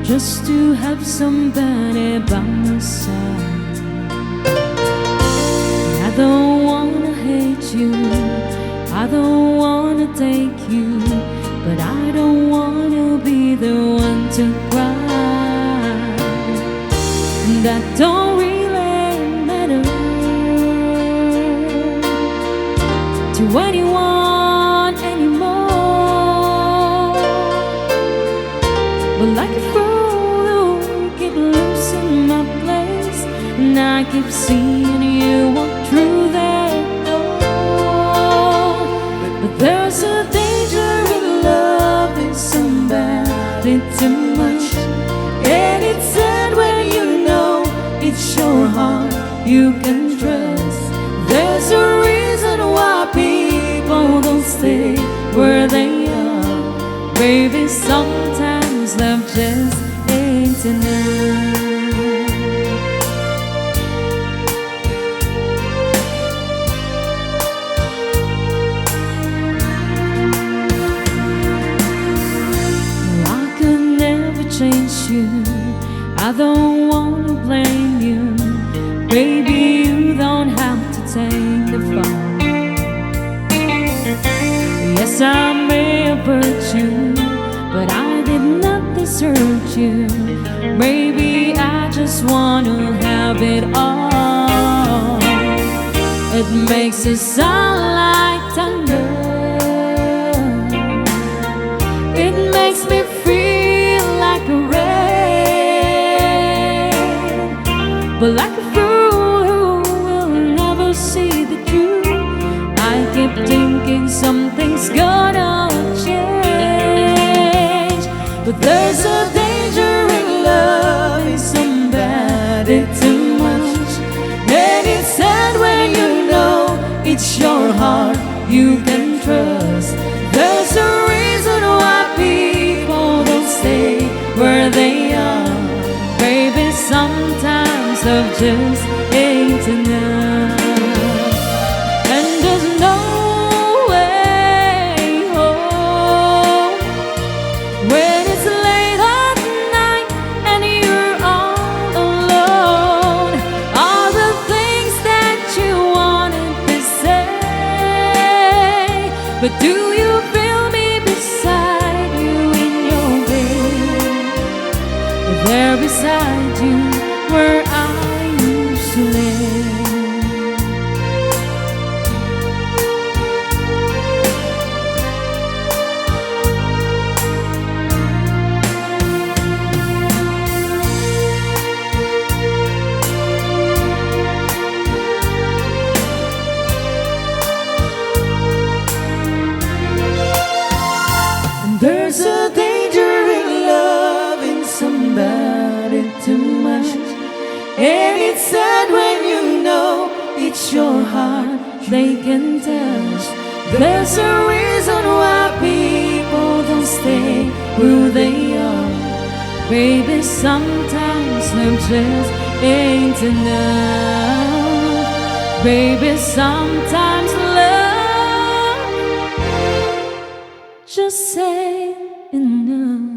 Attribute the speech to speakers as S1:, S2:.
S1: just to have somebody by my side. I don't wanna hate you, I don't wanna take you, but I don't wanna be the one to cry. That don't really matter to anyone anymore. But like a fool, get loose in my place, and I keep seeing you walk through that door. But there's a danger in loving somebody too much, and it's sad when you know it's your heart you can trust. There's a reason why people don't stay where they are. Baby, sometimes love just ain't enough. I could never change you, I don't wanna blame you. Baby, you don't have to take the fall. Yes, I may have hurt you, but I did not desert you. Maybe I just wanna have it all. It makes it sound like thunder, it makes me feel like rain. But like a fool who will never see the truth, I keep thinking something's gonna change. But there's a danger in loving somebody too much, and it's sad when you know it's your heart you can trust. There's a reason why people don't stay where they are. Baby, sometimes love just ain't enough. And there's no way home when it's late at night and you're all alone. All the things that you wanted to say, but do you feel me beside you in your bed? There beside you where I used to live. There's a danger in loving somebody too much, and it's sad when you know it's your heart they can touch. There's a reason why people don't stay who they are. Baby, sometimes love just ain't enough. Baby, sometimes love just ain't enough.